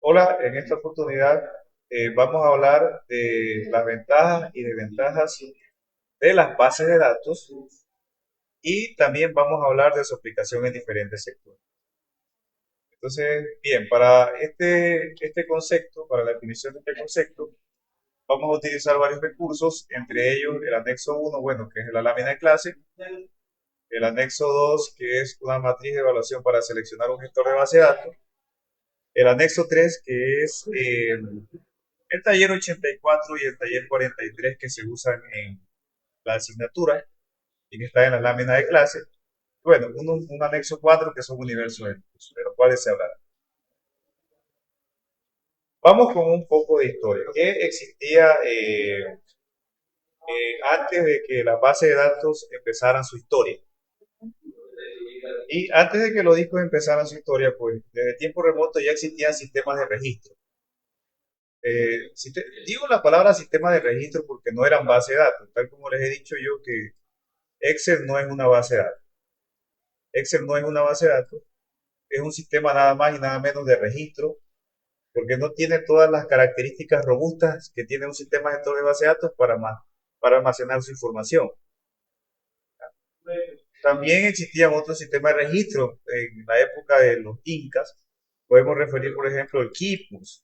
Hola, en esta oportunidad vamos a hablar de las ventajas y desventajas de las bases de datos y también vamos a hablar de su aplicación en diferentes sectores. Entonces, bien, para este concepto, para la definición de este concepto, vamos a utilizar varios recursos, entre ellos el anexo uno, bueno, que es la lámina de clase, el anexo 2, que es una matriz de evaluación para seleccionar un gestor de base de datos, el anexo 3, que es el taller 84 y el taller 43 que se usan en la asignatura y que está en la lámina de clase. Bueno, un anexo 4 que son universos de los cuales se hablará. Vamos con un poco de historia. ¿Qué existía antes de que las bases de datos empezaran su historia? Y antes de que los discos empezaran su historia, pues desde tiempo remoto ya existían sistemas de registro. Digo la palabra sistema de registro porque no eran base de datos, tal como les he dicho yo que Excel no es una base de datos. Excel no es una base de datos, es un sistema nada más y nada menos de registro, porque no tiene todas las características robustas que tiene un sistema gestor de base de datos para almacenar su información. También existían otros sistemas de registro en la época de los incas. Podemos referir, por ejemplo, el Quipus.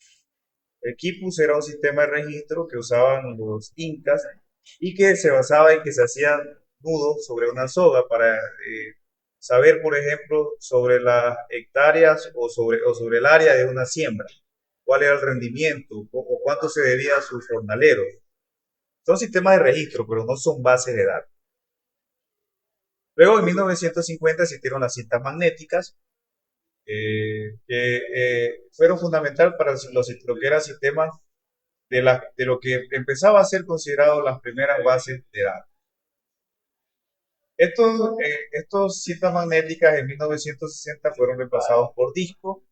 El Quipus era un sistema de registro que usaban los incas y que se basaba en que se hacían nudos sobre una soga para saber, por ejemplo, sobre las hectáreas o sobre el área de una siembra, cuál era el rendimiento o cuánto se debía a sus jornaleros. Son sistemas de registro, pero no son bases de datos. Luego, en 1950 existieron las cintas magnéticas, que fueron fundamental para lo que eran sistemas de lo que empezaba a ser considerado las primeras bases de datos. Estos cintas magnéticas en 1960 fueron reemplazados por discos.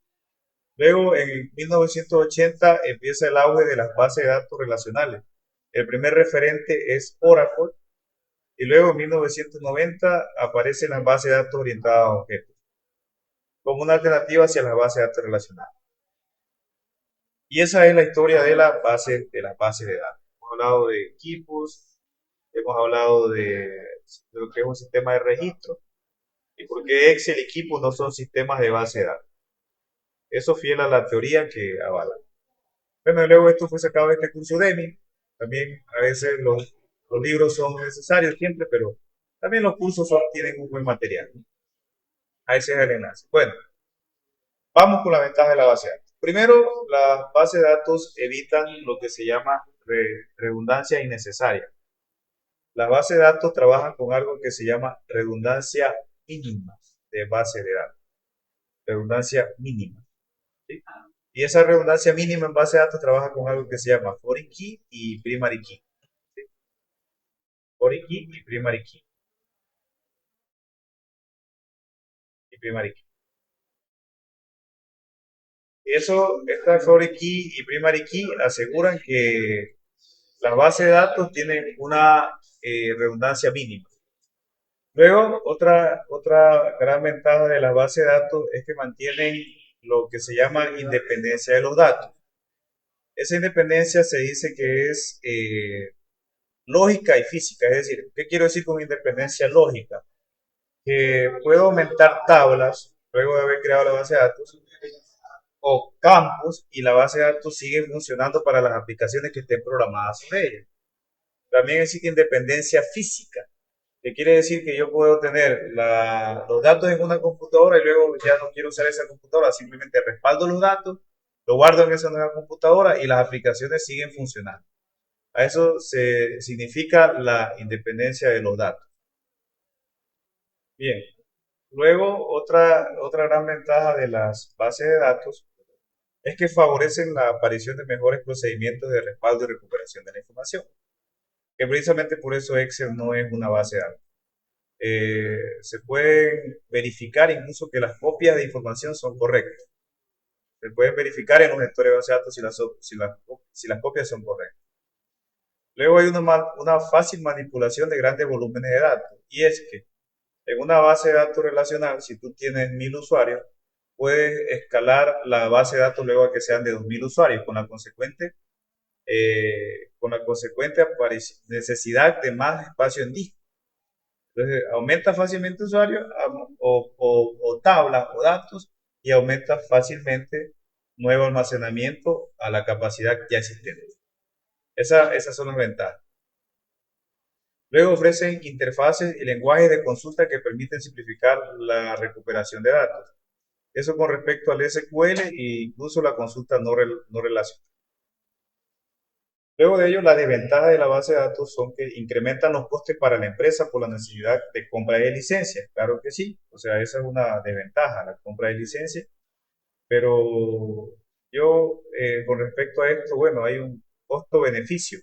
Luego, en 1980 empieza el auge de las bases de datos relacionales. El primer referente es Oracle y luego en 1990 aparecen las bases de datos orientadas a objetos como una alternativa hacia las bases de datos relacionales. Y esa es la historia de las bases de datos. Hemos hablado de equipos, hemos hablado de lo que es un sistema de registro y por qué Excel y equipos no son sistemas de base de datos. Eso fiel a la teoría que avala. Bueno, y luego esto fue sacado de este curso de EMI. También a veces los libros son necesarios siempre, pero también los cursos tienen un buen material. A ese es el enlace. Bueno, vamos con la ventaja de la base de datos. Primero, las bases de datos evitan lo que se llama redundancia innecesaria. Las bases de datos trabajan con algo que se llama redundancia mínima de base de datos. Redundancia mínima. ¿Sí? Y esa redundancia mínima en base de datos trabaja con algo que se llama foreign key y primary key. ¿Sí? Foreign key y primary key. Y primary key. Esta foreign key y primary key aseguran que las bases de datos tienen una redundancia mínima. Luego, otra gran ventaja de las bases de datos es que mantienen lo que se llama independencia de los datos. Esa independencia se dice que es lógica y física, es decir, ¿qué quiero decir con independencia lógica? Que puedo aumentar tablas luego de haber creado la base de datos o campos y la base de datos sigue funcionando para las aplicaciones que estén programadas sobre ella. También existe independencia física, que quiere decir que yo puedo tener los datos en una computadora y luego ya no quiero usar esa computadora, simplemente respaldo los datos, lo guardo en esa nueva computadora y las aplicaciones siguen funcionando. A eso se significa la independencia de los datos. Bien, luego otra gran ventaja de las bases de datos es que favorecen la aparición de mejores procedimientos de respaldo y recuperación de la información, que precisamente por eso Excel no es una base de datos. Se pueden verificar incluso que las copias de información son correctas. Se pueden verificar en los gestores de base de datos si las copias son correctas. Luego hay una fácil manipulación de grandes volúmenes de datos. Y es que en una base de datos relacional, si tú tienes 1000 usuarios, puedes escalar la base de datos luego a que sean de 2000 usuarios, con la consecuente necesidad de más espacio en disco. Entonces, aumenta fácilmente usuarios o tablas o datos y aumenta fácilmente nuevo almacenamiento a la capacidad ya existente. Esas son las ventajas. Luego ofrecen interfaces y lenguajes de consulta que permiten simplificar la recuperación de datos. Eso con respecto al SQL e incluso la consulta no relacional. Luego de ello, las desventajas de la base de datos son que incrementan los costes para la empresa por la necesidad de compra de licencias. Claro que sí, o sea, esa es una desventaja, la compra de licencias. Pero yo, con respecto a esto, bueno, hay un costo-beneficio.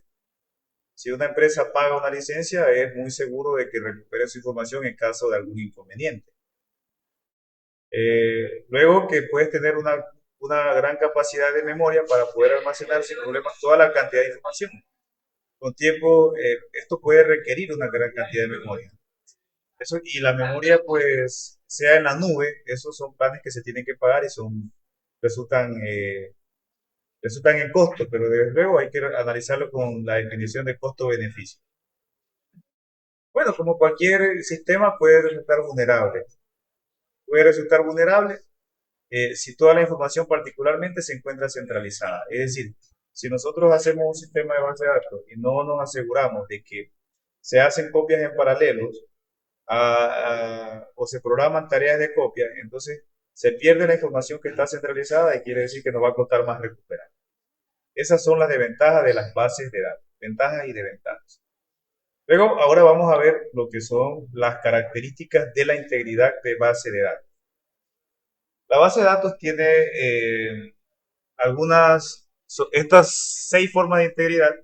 Si una empresa paga una licencia, es muy seguro de que recupere su información en caso de algún inconveniente. Luego que puedes tener una gran capacidad de memoria para poder almacenar sin problemas toda la cantidad de información. Con tiempo, esto puede requerir una gran cantidad de memoria. Y la memoria, pues, sea en la nube, esos son planes que se tienen que pagar y resultan, resultan en costo, pero desde luego hay que analizarlo con la definición de costo-beneficio. Bueno, como cualquier sistema puede resultar vulnerable. Puede resultar vulnerable si toda la información particularmente se encuentra centralizada. Es decir, si nosotros hacemos un sistema de base de datos y no nos aseguramos de que se hacen copias en paralelo o se programan tareas de copia, entonces se pierde la información que está centralizada y quiere decir que nos va a costar más recuperar. Esas son las desventajas de las bases de datos, ventajas y desventajas. Luego, ahora vamos a ver lo que son las características de la integridad de base de datos. La base de datos tiene estas 6 formas de integridad.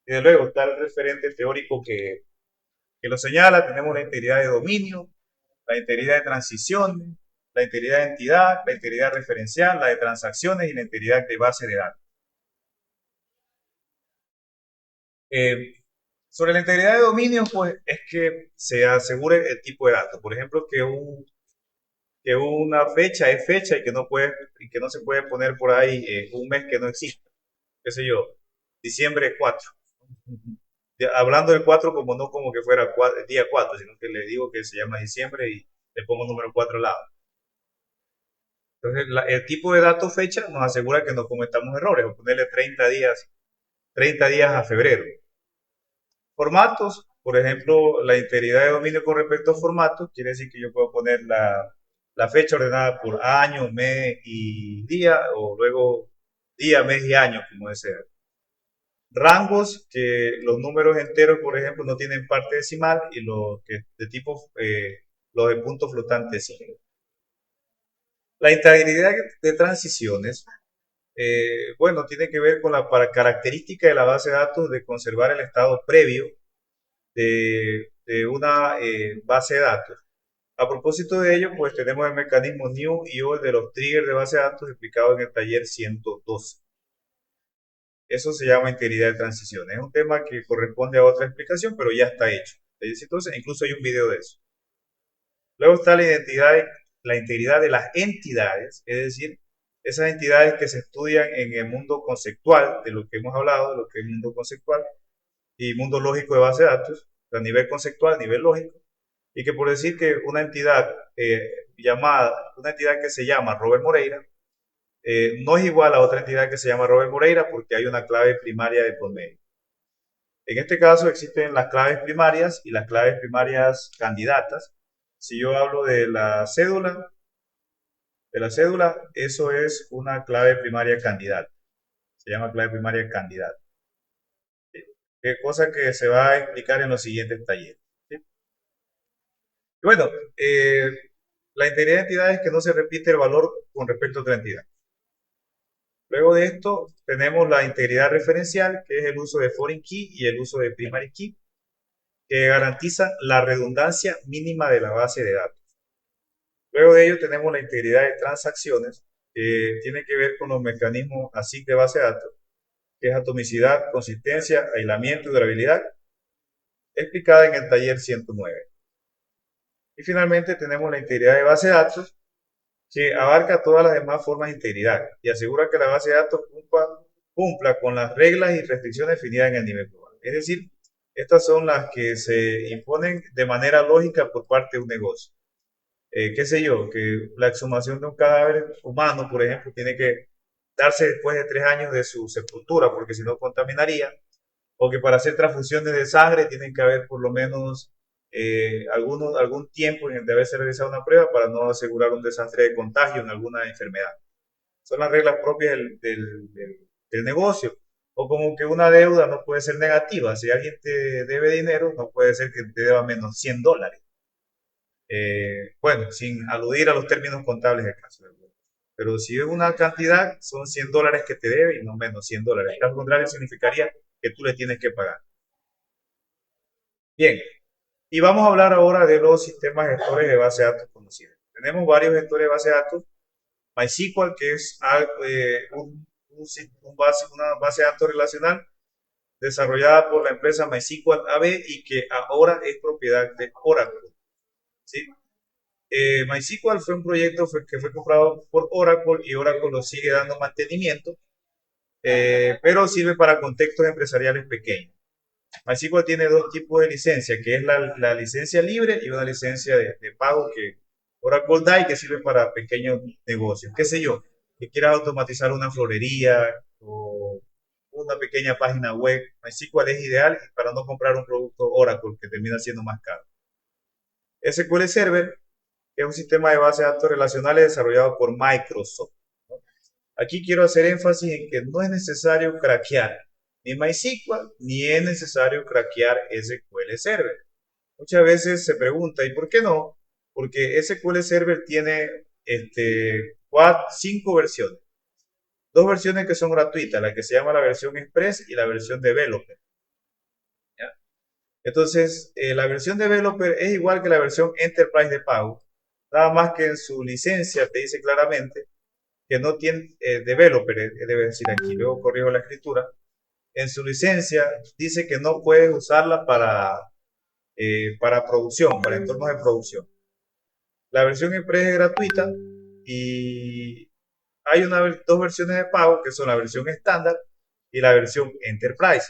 Y de luego está el referente teórico que lo señala. Tenemos la integridad de dominio, la integridad de transiciones, la integridad de entidad, la integridad referencial, la de transacciones y la integridad de base de datos. Sobre la integridad de dominio, pues es que se asegure el tipo de datos. Por ejemplo, que una fecha es fecha y que no se puede poner por ahí un mes que no existe. Qué sé yo, diciembre 4. Hablando del 4 como no como que fuera el día 4, sino que le digo que se llama diciembre y le pongo número 4 al lado. Entonces, el tipo de dato fecha nos asegura que no cometamos errores, o ponerle 30 días a febrero. Formatos, por ejemplo, la integridad de dominio con respecto a formatos, quiere decir que yo puedo poner la fecha ordenada por año, mes y día, o luego día, mes y año, como desea. Rangos, que los números enteros, por ejemplo, no tienen parte decimal y los que de tipo, los de punto flotante sí. La integridad de transiciones, bueno, tiene que ver con la característica de la base de datos de conservar el estado previo de una base de datos. A propósito de ello, pues tenemos el mecanismo new y old de los triggers de base de datos explicado en el taller 112. Eso se llama integridad de transiciones. Es un tema que corresponde a otra explicación, pero ya está hecho. Entonces, incluso hay un video de eso. Luego está la integridad de las entidades, es decir, esas entidades que se estudian en el mundo conceptual, de lo que hemos hablado, de lo que es el mundo conceptual y mundo lógico de base de datos, a nivel conceptual, a nivel lógico, y que por decir que una entidad una entidad que se llama Robert Moreira, no es igual a otra entidad que se llama Robert Moreira porque hay una clave primaria de por medio. En este caso existen las claves primarias y las claves primarias candidatas. Si yo hablo de la cédula, eso es una clave primaria candidata. Se llama clave primaria candidata. Cosa que se va a explicar en los siguientes talleres. ¿Sí? Bueno, la integridad de entidad es que no se repite el valor con respecto a otra entidad. Luego de esto tenemos la integridad referencial, que es el uso de foreign key y el uso de primary key, que garantiza la redundancia mínima de la base de datos. Luego de ello tenemos la integridad de transacciones, que tiene que ver con los mecanismos ASIC de base de datos, que es atomicidad, consistencia, aislamiento y durabilidad, explicada en el taller 109. Y finalmente tenemos la integridad de base de datos, que abarca todas las demás formas de integridad y asegura que la base de datos cumpla con las reglas y restricciones definidas en el nivel global. Es decir, estas son las que se imponen de manera lógica por parte de un negocio. Qué sé yo, que la exhumación de un cadáver humano, por ejemplo, tiene que darse después de 3 años de su sepultura, porque si no contaminaría, o que para hacer transfusiones de sangre tienen que haber por lo menos algún tiempo en el de haberse realizado una prueba para no asegurar un desastre de contagio en alguna enfermedad. Son las reglas propias del negocio. O como que una deuda no puede ser negativa. Si alguien te debe dinero, no puede ser que te deba menos $100. Bueno, sin aludir a los términos contables del caso. Pero si es una cantidad, son $100 que te debe y no menos $100. Al contrario, significaría que tú le tienes que pagar. Bien, y vamos a hablar ahora de los sistemas gestores de base de datos conocidos. Tenemos varios gestores de base de datos. MySQL, que es una base de datos relacional desarrollada por la empresa MySQL AB y que ahora es propiedad de Oracle. ¿Sí? MySQL fue un proyecto que fue comprado por Oracle y Oracle lo sigue dando mantenimiento, pero sirve para contextos empresariales pequeños. MySQL tiene dos tipos de licencia, que es la licencia libre y una licencia de pago que Oracle da y que sirve para pequeños negocios. Qué sé yo, que quieras automatizar una florería o una pequeña página web. MySQL es ideal para no comprar un producto Oracle que termina siendo más caro. SQL Server es un sistema de base de datos relacionales desarrollado por Microsoft. Aquí quiero hacer énfasis en que no es necesario craquear ni MySQL ni es necesario craquear SQL Server. Muchas veces se pregunta, ¿y por qué no? Porque SQL Server tiene 5 versiones. Dos versiones que son gratuitas, la que se llama la versión Express y la versión Developer. ¿Ya? Entonces, la versión Developer es igual que la versión Enterprise de pago, nada más que en su licencia te dice claramente que no tiene developer, debe decir aquí, luego corrijo la escritura, en su licencia dice que no puedes usarla para producción, para entornos de producción. La versión Express es gratuita y hay dos versiones de pago que son la versión estándar y la versión Enterprise.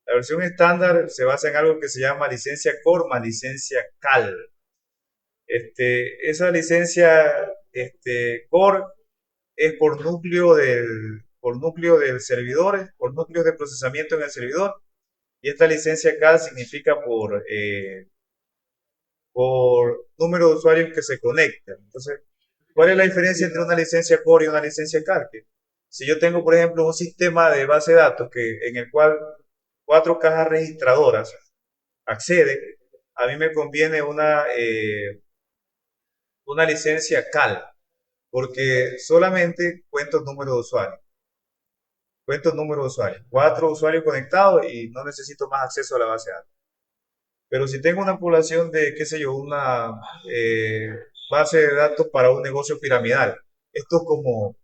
La versión estándar se basa en algo que se llama licencia Core más licencia CAL. Esa licencia Core es por núcleo del servidor, por núcleos de procesamiento en el servidor, y esta licencia CAL significa por número de usuarios que se conectan. Entonces, ¿cuál es la diferencia entre una licencia Core y una licencia CAL? Que si yo tengo, por ejemplo, un sistema de base de datos en el cual 4 cajas registradoras acceden, a mí me conviene una licencia CAL, porque solamente cuento el número de usuarios. Cuento el número de usuarios. 4 usuarios conectados y no necesito más acceso a la base de datos. Pero si tengo una población de, qué sé yo, una eh, base de datos para un negocio piramidal, esto es como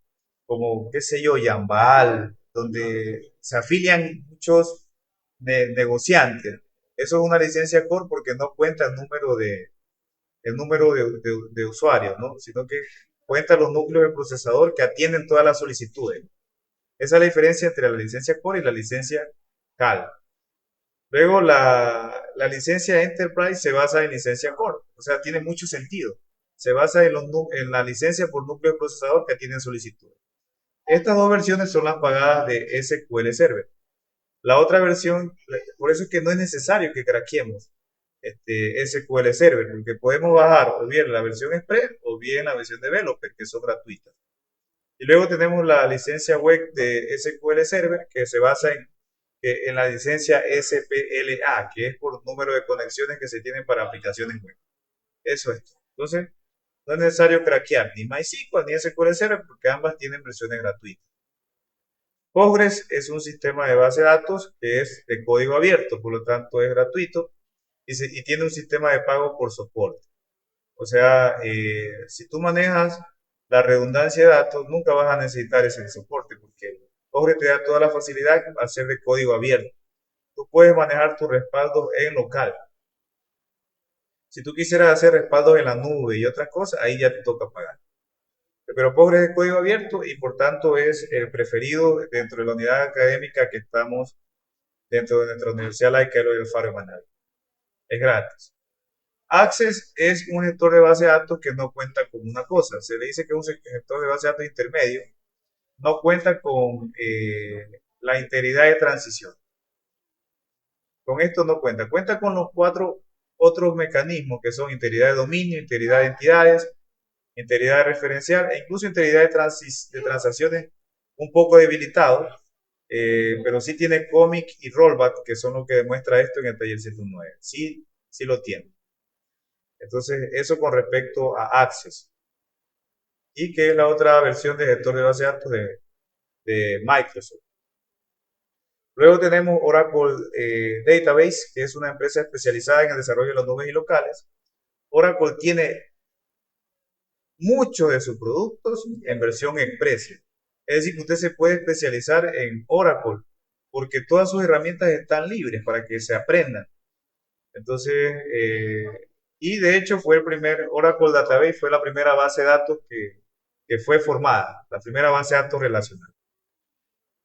qué sé yo, Yambal, donde se afilian muchos negociantes. Eso es una licencia core porque no cuenta el número de usuarios, ¿no? Sino que cuenta los núcleos de procesador que atienden todas las solicitudes. Esa es la diferencia entre la licencia core y la licencia CAL. Luego la licencia Enterprise se basa en licencia Core, o sea, tiene mucho sentido. Se basa en la licencia por núcleo de procesador que tienen solicitud. Estas dos versiones son las pagadas de SQL Server. La otra versión, por eso es que no es necesario que craqueemos SQL Server, porque podemos bajar o bien la versión Express o bien la versión Developer, que son gratuitas. Y luego tenemos la licencia web de SQL Server, que se basa en la licencia SPLA, que es por número de conexiones que se tienen para aplicaciones web. Eso es. Entonces, no es necesario craquear ni MySQL ni SQL Server porque ambas tienen versiones gratuitas. Postgres es un sistema de base de datos que es de código abierto, por lo tanto es gratuito y tiene un sistema de pago por soporte. O sea, si tú manejas la redundancia de datos, nunca vas a necesitar ese soporte porque Postgres te da toda la facilidad al ser de código abierto. Tú puedes manejar tus respaldos en local. Si tú quisieras hacer respaldos en la nube y otras cosas, ahí ya te toca pagar. Pero Postgres es código abierto y por tanto es el preferido dentro de la unidad académica que estamos dentro de nuestra universidad laica Eloy Alfaro Manal. Es gratis. Access es un gestor de base de datos que no cuenta con una cosa. Se le dice que es un gestor de base de datos intermedio. No cuenta con la integridad de transición. Con esto no cuenta. Cuenta con los cuatro otros mecanismos que son integridad de dominio, integridad de entidades, integridad referencial e incluso integridad de transacciones un poco debilitado, pero sí tiene comic y rollback, que son lo que demuestra esto en el taller 109. Sí, sí lo tiene. Entonces, eso con respecto a Access. Y que es la otra versión de gestor de base de datos de Microsoft. Luego tenemos Oracle Database, que es una empresa especializada en el desarrollo de las nubes y locales. Oracle tiene muchos de sus productos en versión express. Es decir, que usted se puede especializar en Oracle porque todas sus herramientas están libres para que se aprendan. Entonces, y de hecho fue el primer Oracle Database, fue la primera base de datos que fue formada, la primera base de datos relacional.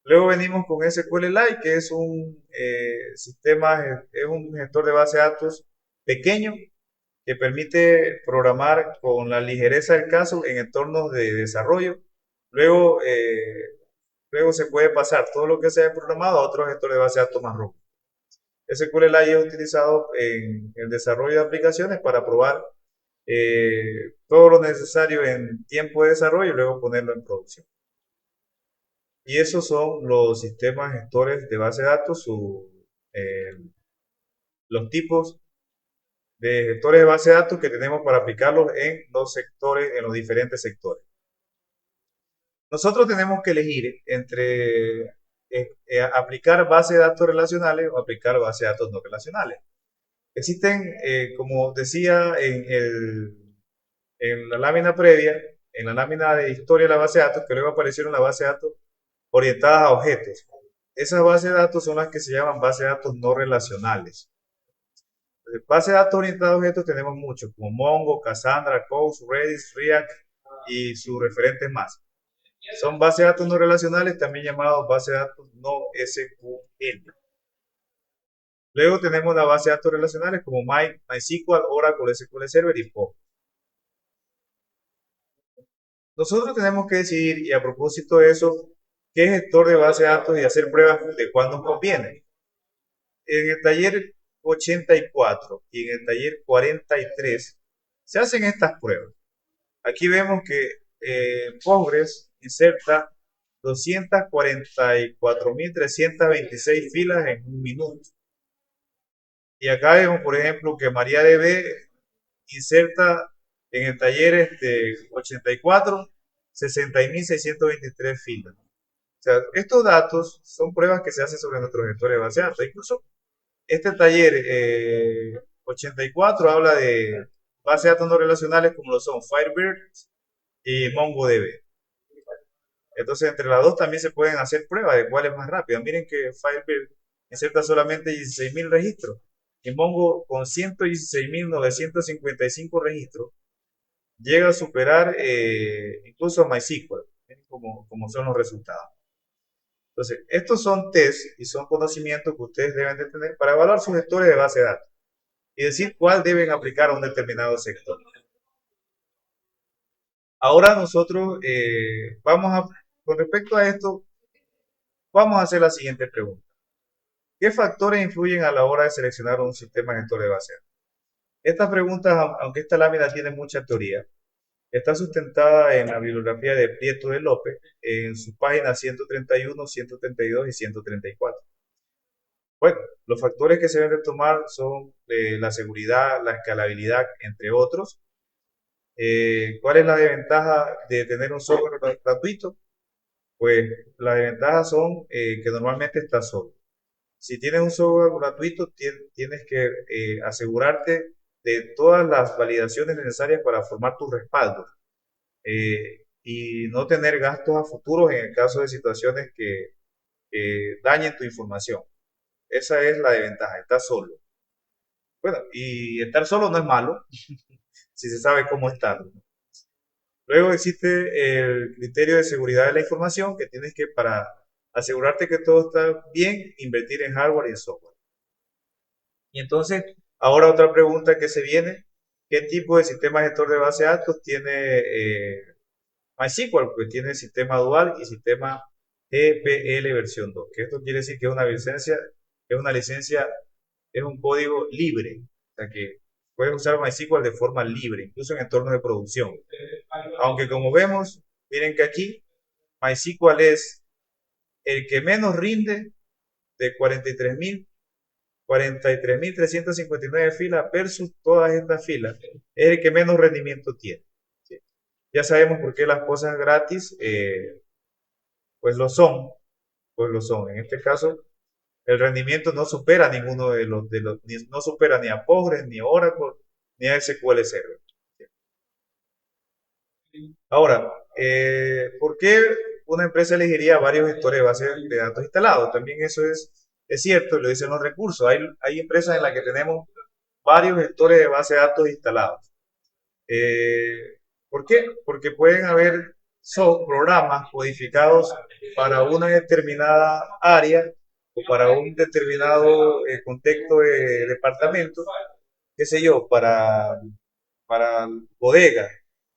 Luego venimos con SQLite, que es un sistema, es un gestor de base de datos pequeño que permite programar con la ligereza del caso en entornos de desarrollo. Luego, luego se puede pasar todo lo que se haya programado a otro gestor de base de datos más robusto. SQLite es utilizado en el desarrollo de aplicaciones para probar todo lo necesario en tiempo de desarrollo y luego ponerlo en producción. Y esos son los sistemas gestores de base de datos, eh, los tipos de gestores de base de datos que tenemos para aplicarlos en los sectores, en los diferentes sectores. Nosotros tenemos que elegir entre aplicar bases de datos relacionales o aplicar bases de datos no relacionales. Existen, como decía en la lámina previa, en la lámina de historia de la base de datos, que luego aparecieron las bases de datos orientadas a objetos. Esas bases de datos son las que se llaman bases de datos no relacionales. Bases de datos orientadas a objetos tenemos muchos, como Mongo, Cassandra, Coase, Redis, React y sus referentes más. Son bases de datos no relacionales, también llamados bases de datos no SQL. Luego tenemos las bases de datos relacionales como MySQL, Oracle, SQL Server y POP. Nosotros tenemos que decidir, y a propósito de eso, qué gestor de base de datos y hacer pruebas de cuál nos conviene. En el taller 84 y en el taller 43 se hacen estas pruebas. Aquí vemos que Postgres inserta 244.326 filas en un minuto. Y acá vemos, por ejemplo, que MariaDB inserta en el taller 84 60.623 filas. O sea, estos datos son pruebas que se hacen sobre nuestros gestores de base de datos. Incluso este taller 84 habla de bases de datos no relacionales como lo son Firebird y MongoDB. Entonces, entre las dos también se pueden hacer pruebas de cuál es más rápida. Miren que Firebird inserta solamente 16.000 registros y Mongo con 116.955 registros llega a superar incluso MySQL, como son los resultados. Entonces, estos son tests y son conocimientos que ustedes deben de tener para evaluar sus gestores de base de datos y decir cuál deben aplicar a un determinado sector. Ahora nosotros con respecto a esto, vamos a hacer la siguiente pregunta. ¿Qué factores influyen a la hora de seleccionar un sistema gestor de base de datos? Esta pregunta, aunque esta lámina tiene mucha teoría, está sustentada en la bibliografía de Prieto de López en sus páginas 131, 132 y 134. Bueno, los factores que se deben de tomar son la seguridad, la escalabilidad, entre otros. ¿Cuál es la desventaja de tener un software gratuito? Pues las desventajas son que normalmente está solo. Si tienes un software gratuito, tienes que asegurarte de todas las validaciones necesarias para formar tu respaldo y no tener gastos a futuros en el caso de situaciones que dañen tu información. Esa es la desventaja, estar solo. Bueno, y estar solo no es malo si se sabe cómo estarlo. Luego existe el criterio de seguridad de la información, que tienes que, para asegurarte que todo está bien, invertir en hardware y en software. Y entonces, ahora otra pregunta que se viene: ¿qué tipo de sistema gestor de base de datos tiene MySQL? Pues tiene sistema dual y sistema GPL versión 2, que esto quiere decir que es una licencia, es un código libre, o sea que puedes usar MySQL de forma libre, incluso en entornos de producción. Aunque como vemos, miren que aquí MySQL es el que menos rinde de 43.359 filas versus todas estas filas, es el que menos rendimiento tiene. ¿Sí? Ya sabemos por qué las cosas gratis, pues lo son, pues lo son. En este caso, el rendimiento no supera ninguno no supera ni a Postgres, ni a Oracle, ni a SQL Server. Ahora, ¿por qué una empresa elegiría varios gestores de bases de datos instalados? También eso es cierto, lo dicen los recursos. Hay empresas en las que tenemos varios gestores de base de datos instalados. ¿Por qué? Porque pueden haber programas codificados para una determinada área o para un determinado contexto de departamento, qué sé yo, para bodega.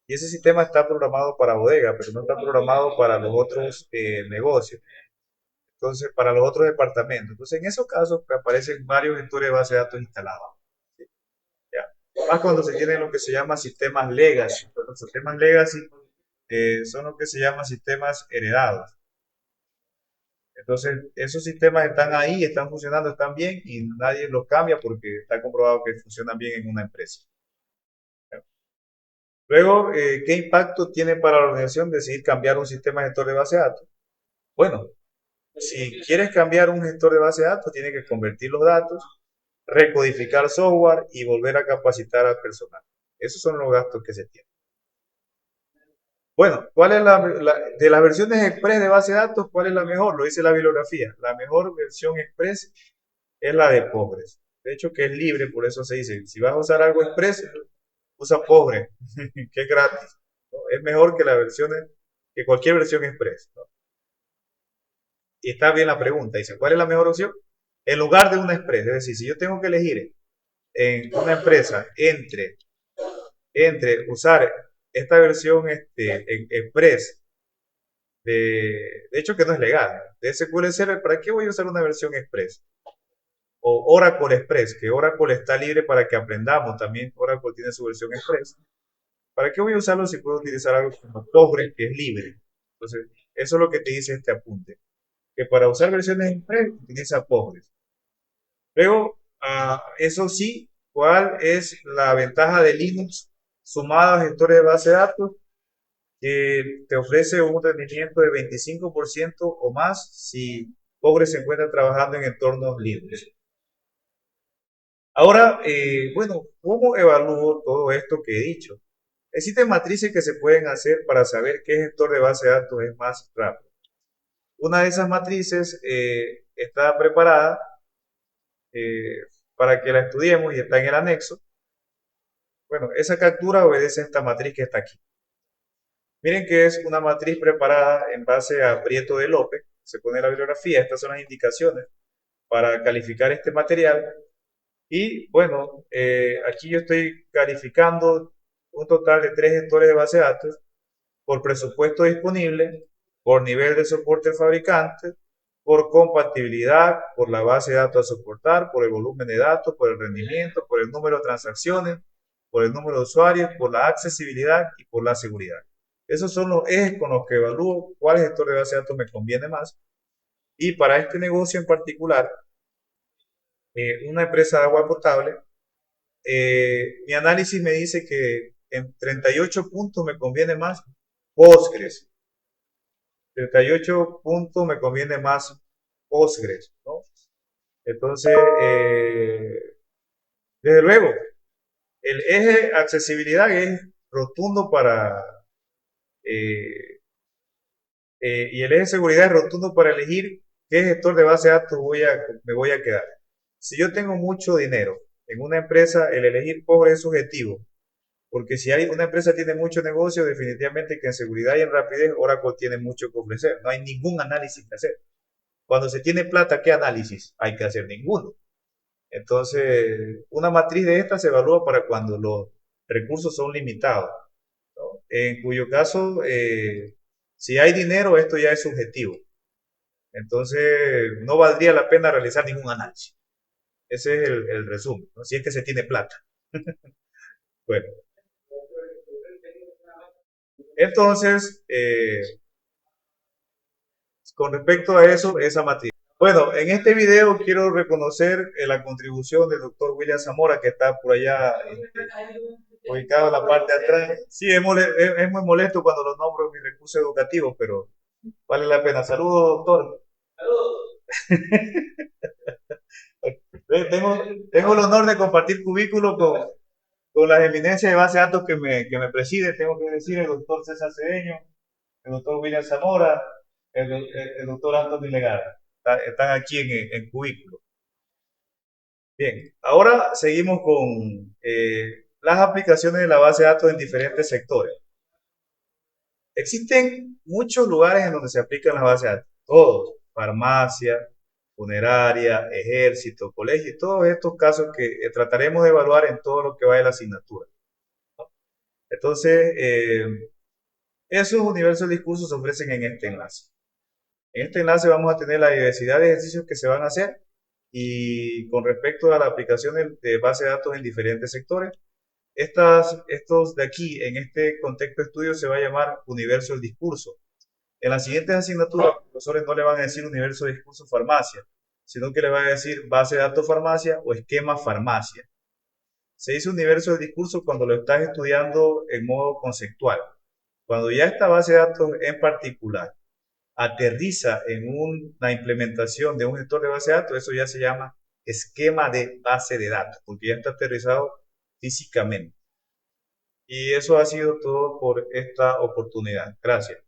Y ese sistema está programado para bodega, pero no está programado para los otros negocios. Entonces, para los otros departamentos. Entonces, en esos casos aparecen varios gestores de base de datos instalados. ¿Sí? Ya. Más cuando se tienen lo que se llama sistemas legacy. Los sistemas legacy son lo que se llama sistemas heredados. Entonces, esos sistemas están ahí, están funcionando, están bien y nadie los cambia porque está comprobado que funcionan bien en una empresa. Luego, ¿qué impacto tiene para la organización decidir cambiar un sistema gestor de base de datos? Bueno, si quieres cambiar un gestor de base de datos, tienes que convertir los datos, recodificar software y volver a capacitar al personal. Esos son los gastos que se tienen. Bueno, ¿cuál es de las versiones express de base de datos, cuál es la mejor? Lo dice la bibliografía. La mejor versión express es la de Postgres. De hecho, que es libre, por eso se dice, si vas a usar algo express, usa Postgres, que es gratis, ¿no? Es mejor que cualquier versión express, ¿no? Y está bien la pregunta, dice, ¿cuál es la mejor opción? En lugar de una express, es decir, si yo tengo que elegir en una empresa entre usar esta versión express, de hecho que no es legal, de SQL Server, ¿para qué voy a usar una versión express? O Oracle Express, que Oracle está libre para que aprendamos, también Oracle tiene su versión express. ¿Para qué voy a usarlo si puedo utilizar algo como Postgres, que es libre? Entonces, eso es lo que te dice este apunte, que para usar versiones express utiliza Postgres. Luego, eso sí, ¿cuál es la ventaja de Linux sumada a gestores de base de datos? Que te ofrece un rendimiento de 25% o más si Postgres se encuentra trabajando en entornos Linux. Ahora, bueno, ¿cómo evalúo todo esto que he dicho? Existen matrices que se pueden hacer para saber qué gestor de base de datos es más rápido. Una de esas matrices está preparada eh, para que la estudiemos y está en el anexo. Bueno, esa captura obedece a esta matriz que está aquí. Miren que es una matriz preparada en base a Prieto de López. Se pone la bibliografía, estas son las indicaciones para calificar este material. Y bueno, aquí yo estoy calificando un total de 3 gestores de base de datos por presupuesto disponible, por nivel de soporte del fabricante, por compatibilidad, por la base de datos a soportar, por el volumen de datos, por el rendimiento, por el número de transacciones, por el número de usuarios, por la accesibilidad y por la seguridad. Esos son los ejes con los que evalúo cuál gestor de base de datos me conviene más. Y para este negocio en particular, una empresa de agua potable, mi análisis me dice que en 38 puntos me conviene más Postgres. 38 puntos me conviene más Postgres, ¿no? Entonces, desde luego, el eje accesibilidad es rotundo eh, y el eje seguridad es rotundo para elegir qué gestor de base de datos me voy a quedar. Si yo tengo mucho dinero en una empresa, el elegir Postgres es subjetivo, Porque si hay una empresa tiene mucho negocio, definitivamente que en seguridad y en rapidez Oracle tiene mucho que ofrecer. No hay ningún análisis que hacer. Cuando se tiene plata, ¿qué análisis? Hay que hacer ninguno. Entonces, una matriz de esta se evalúa para cuando los recursos son limitados, ¿no? En cuyo caso, si hay dinero, esto ya es subjetivo. Entonces, no valdría la pena realizar ningún análisis. Ese es el resumen, ¿no? Si es que se tiene plata. Bueno, entonces, con respecto a eso, esa matriz. Bueno, en este video quiero reconocer la contribución del doctor William Zamora, que está por allá ubicado en la parte de atrás. Sí, es muy molesto cuando los nombro en mis recursos educativos, pero vale la pena. Saludos, doctor. Tengo, tengo el honor de compartir cubículo con las eminencias de base de datos que me preside. Tengo que decir el doctor César Cedeño, el doctor William Zamora, el doctor Anthony Legara. Están aquí en cubículo. Bien, ahora seguimos con las aplicaciones de la base de datos en diferentes sectores. Existen muchos lugares en donde se aplican las bases de datos, todos, farmacia, funeraria, ejército, colegio, todos estos casos que trataremos de evaluar en todo lo que va de la asignatura. Entonces, esos universos de discursos se ofrecen en este enlace. En este enlace vamos a tener la diversidad de ejercicios que se van a hacer y con respecto a la aplicación de base de datos en diferentes sectores, estos de aquí, en este contexto de estudio, se va a llamar universo del discurso. En las siguientes asignaturas, los profesores no le van a decir universo de discurso farmacia, sino que le van a decir base de datos farmacia o esquema farmacia. Se dice universo del discurso cuando lo estás estudiando en modo conceptual. Cuando ya esta base de datos en particular aterriza en una implementación de un gestor de base de datos, eso ya se llama esquema de base de datos, porque ya está aterrizado físicamente. Y eso ha sido todo por esta oportunidad. Gracias.